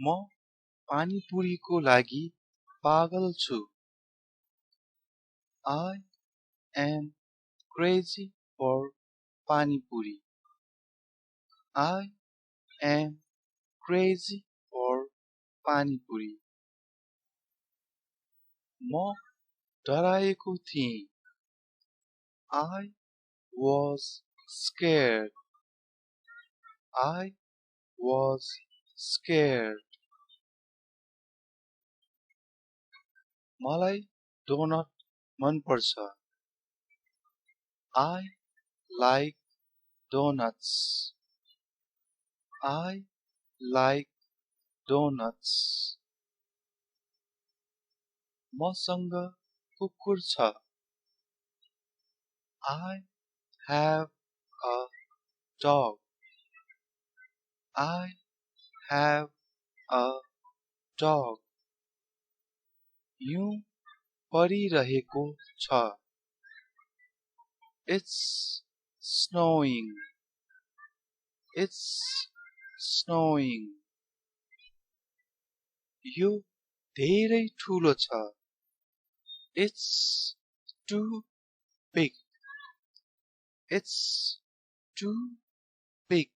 म पानीपुरीको लागि पागल छु. I am crazy for panipuri. I am crazy for panipuri. म डराएको थिएँ. I was scared. I was scared. मलाई डोनट मन पर्छ. I like donuts. I like donuts. मसँग कुकुर छ. I have a dog. I have a dog. हिउँ परिरहेको छ. It's snowing. It's snowing. यो धेरै ठुलो छ. It's too big. It's too big.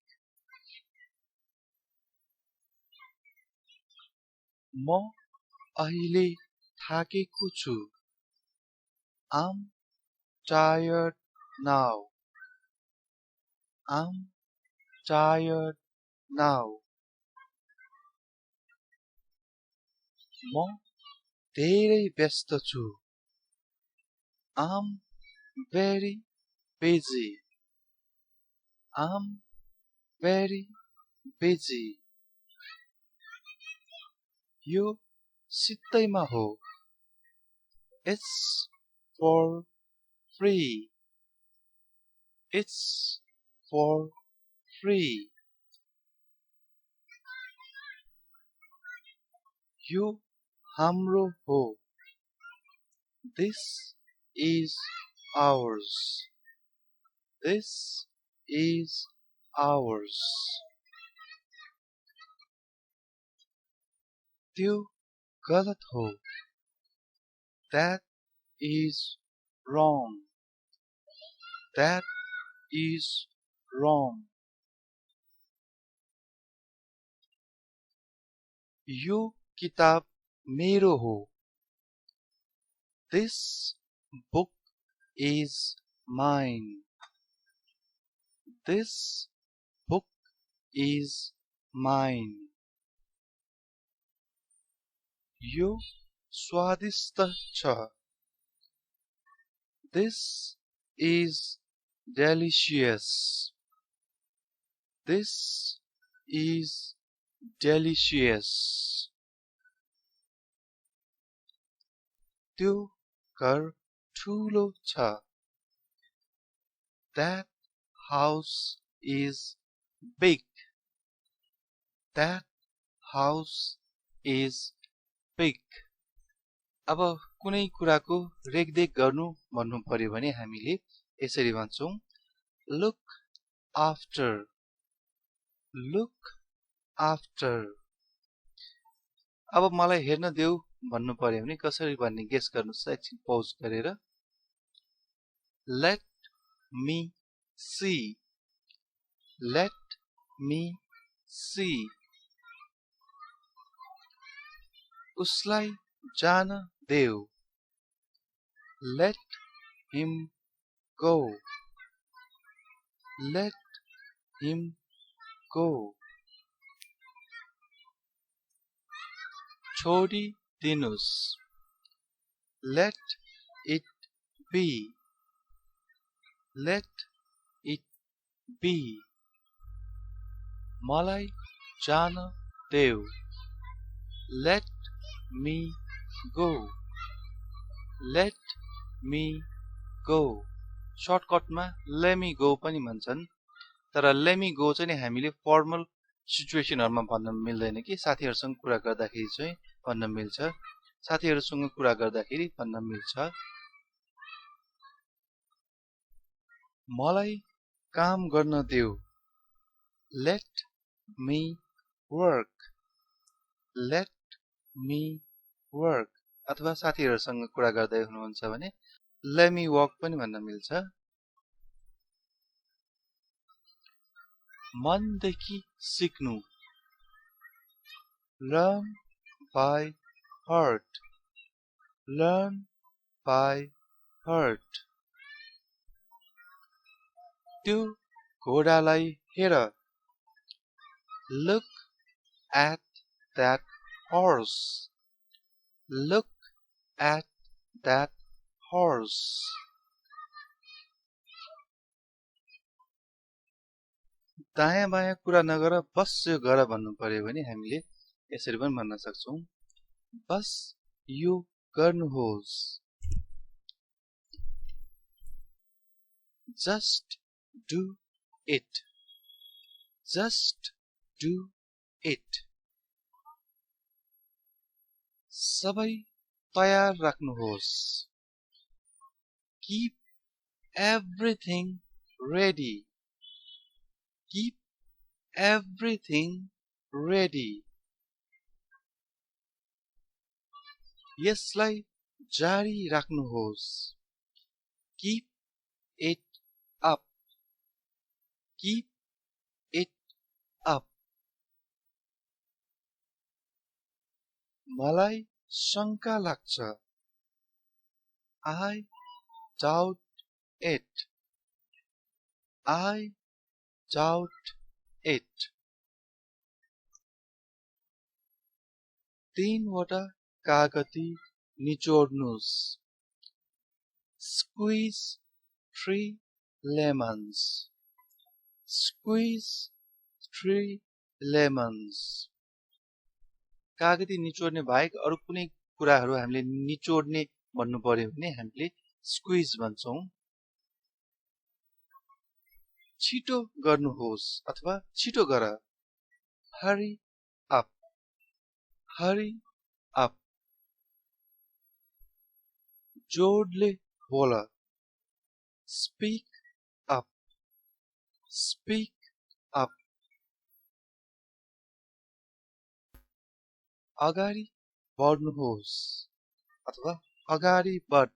म अहिले थाकेको छु. I'm tired now. I'm tired now. म धेरै व्यस्त छु. I'm very busy. I'm very busy. यो सित्तैमा हो. It's for free. It's for free. यो हाम्रो हो. This is ours. This is ours. त्यो गलत हो. That is wrong. That is wrong. यो किताब मेरो हो. This book is mine. This book is mine. यो स्वादिष्ट छ. This is delicious. This is delicious. त्यो घर ठुलो छ. That house is big. That house is big. अब कुनै कुराको रेखदेख गर्नु भन्नु पर्यो भने हामीले यसरी भन्छौं. Look after. Look after. अब मलाई हेर्न देऊ भन्नु पर्यो भने कसरी भन्ने गेस गर्नुस्. एकछिन पौज गरेर. Let me see. Let me see. उसलाई जान देऊ. Let him go. Let him go. छोडी दिनुस्. Let it be. Let it be. मलाई जान देऊ. Let me go. Let me go. सर्टकटमा let me go पनि भन्छन्. तर let me go चाहिँ हामीले फर्मल सिचुएसनहरुमा भन्न मिल्दैन कि साथीहरुसँग कुरा गर्दाखेरि चाहिँ भन्न मिल्छ. साथीहरुसँग कुरा गर्दाखेरि भन्न मिल्छ. मलाई काम गर्न देऊ. Let me work. let me work अथवा साथीहरुसँग कुरा गर्दै हुनुहुन्छ भने let me walk पनि भन्न मिल्छ मनदेखि सिक्नु learn by heart learn by heart त्यो घोडालाई हेर look at that horse look at that horse दायाँ बायाँ कुरा नगर बस यो गर भन्नु पर्यो भने हामीले यसरी पनि भन्न सक्छौं बस यो गर्नुहोस् just do it just do it सबै तयार राख्नुहोस् keep everything ready keep everything ready यसलाई जारी राख्नुहोस् keep it up keep it up मलाई शंका लाग्छ I doubt it I doubt it तीनवटा कागती निचोड्नुस् squeeze 3 lemons squeeze 3 lemons कागती निचोड्ने बाहेक अरु कुनै कुराहरु हामीले निचोड्ने भन्नु पर्यो भने हामीले squeeze भन्छौं छिटो गर्नुहोस् अथवा छिटो गर hurry up hurry up जोडले बोल speak up speak up अगाडि बढ्नुहोस् अथवा अगाडि बढ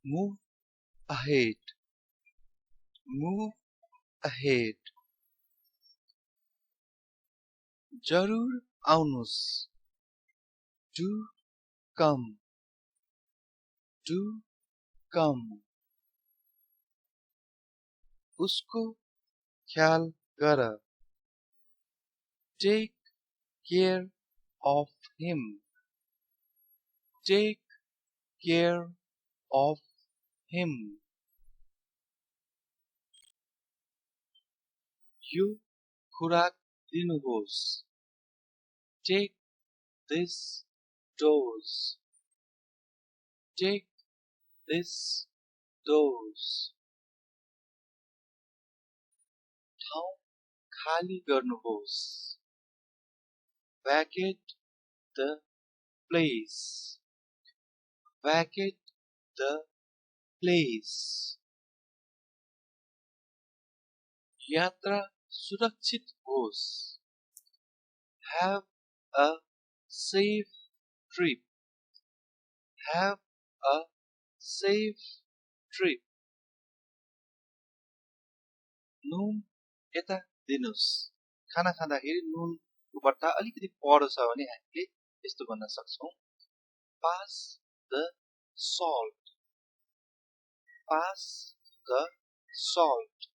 move ahead move ahead जरुर आउनुस् do come do come उसको ख्याल गर take care of him take care of him यो खुराक दिनुहोस् take this dose take this dose ठाउँ खाली गर्नुहोस् vacate the place vacate the place यात्रा सुरक्षित होस् have a safe trip have a safe trip नुन यता दिनुस् खाना खाँदाखेरि नुनको बट्टा अलिकति पर छ भने हामीले यस्तो भन्न सक्छौं pass the salt pass the salt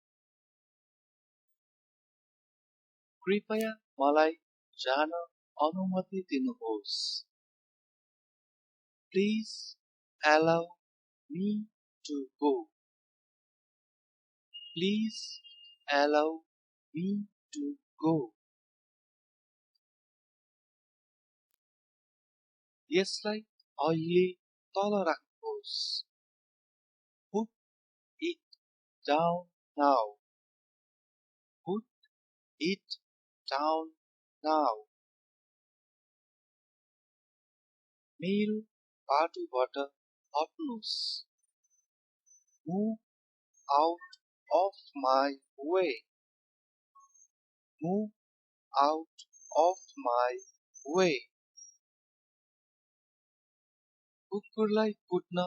कृपया मलाई जान अनुमति दिनुहोस् please allow me to go please allow me to go यसलाई अहिले तल राख्नुहोस् put it down now put it down now मेरो बाटोबाट हट्नुस् move out of my way move out of my way. कुकुरलाई कुट्न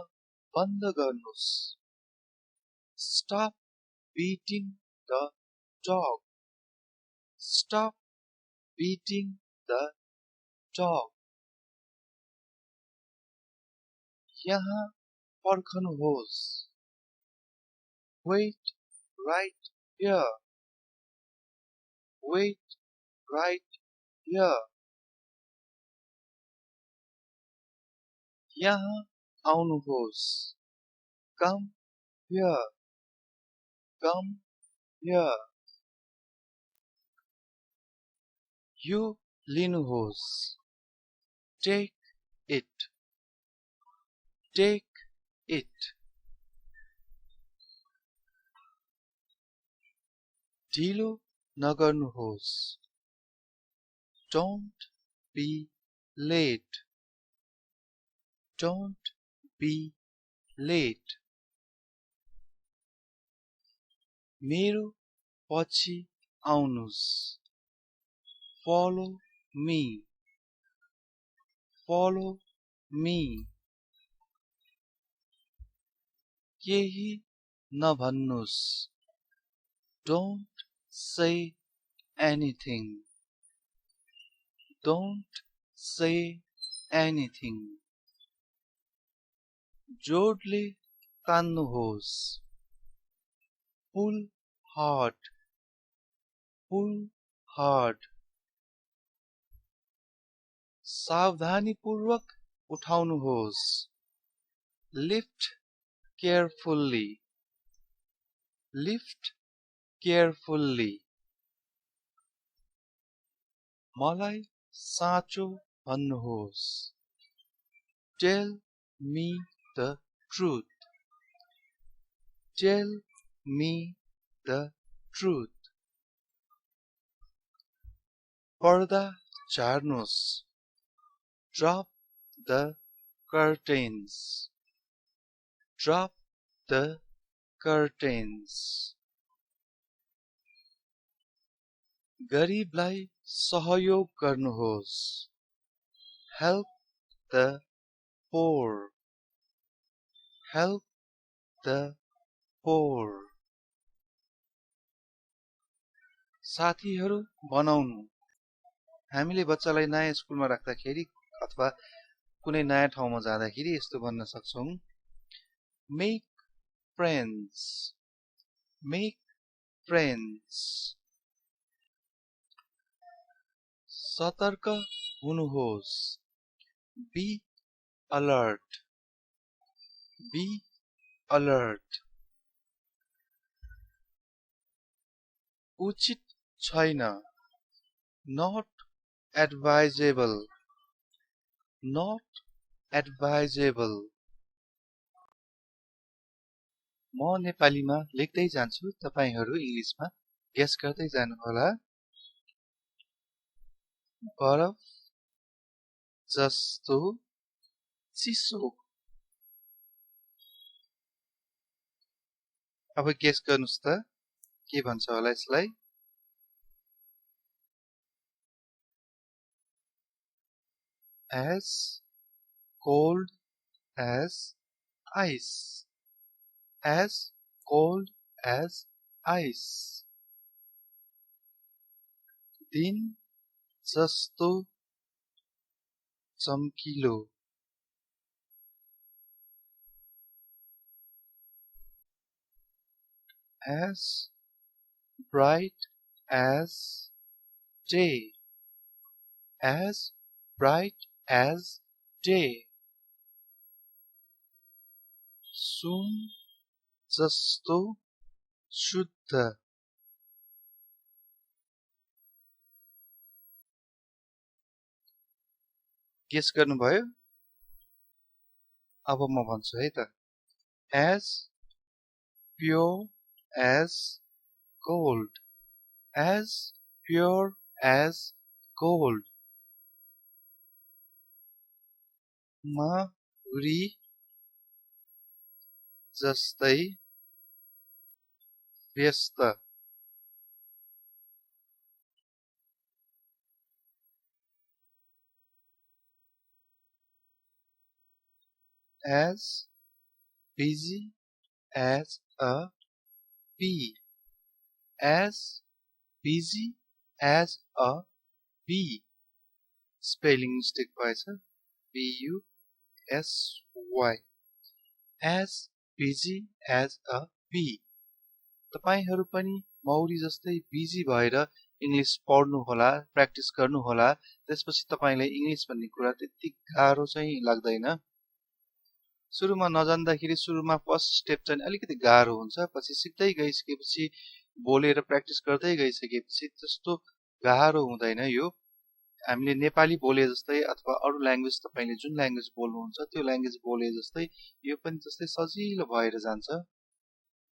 बन्द गर्नुस्. Stop beating the dog. Stop beating the dog. यहाँ पर्खनुहोस्. Wait right here. Wait right here. यहाँ आउनुहोस्. Come here. Come here. यो लिनुहोस्. Take it. Take it. ढिलो नगर्नुहोस्. Don't be late. Don't be late. मेरो पछि आउनुस्. Follow me. Follow me. केही नभन्नुस्. Don't say anything. Don't say anything. जोडले तान्नुहोस्. Pull hard. Pull hard. सावधानीपूर्वक उठाउनुहोस्. Lift carefully. Lift carefully. मलाई साँचो भन्नुहोस्. Tell me the truth. Tell me the truth. पर्दा झार्नुहोस्. Drop the curtains. Drop the curtains. गरिबलाई सहयोग गर्नुहोस्. Help the poor. Help the poor. साथीहरू बनाउनु. हामीले बच्चालाई नयाँ स्कुलमा राख्दाखेरि अथवा कुनै नयाँ ठाउँमा जाँदाखेरि यस्तो भन्न सक्छौं. Make friends. Make friends. सतर्क हुनुहोस्. Be alert. Be alert. उचित छैन. Not advisable. Not advisable. म नेपालीमा लेख्दै जान्छु, तपाईहरु इंग्लिशमा गेस गर्दै जानुहोला. बरफ जस्तो चिसो. अब गेस गर्नुस् त के भन्छ होला यसलाई. As cold as ice. As cold as ice. दिन जस्तो चम्किलो. As bright as day. As bright as day. सुन जस्तो शुद्ध. गेस गर्नुभयो. अब म भन्छु है त. As pure as gold. As pure as gold. Madhuri जस्तै व्यस्त. as busy as a bee. As busy as a bee. Spelling mistake भएछ. B-U-S-Y. As busy as a bee. तपाईहरु पनि मौरी जस्तै बिजी भएर इंग्लिश पढ्नु होला, प्र्याक्टिस गर्नु होला. त्यसपछि तपाईलाई इंग्लिश भन्ने कुरा त्यति गाह्रो चाहिँ लाग्दैन. सुरुमा नजान्दाखेरि सुरुमा फर्स्ट स्टेप चाहिँ अलिकति गाह्रो हुन्छ. पछि सिक्दै गइसकेपछि बोलेर प्र्याक्टिस गर्दै गइसकेपछि त्यस्तो गाह्रो हुँदैन. यो हामीले नेपाली बोले जस्तै अथवा अरु ल्याङ्ग्वेज तपाईले जुन ल्याङ्ग्वेज बोल्नुहुन्छ त्यो ल्याङ्ग्वेज बोले जस्तै यो पनि जस्तै सजिलो भएर जान्छ.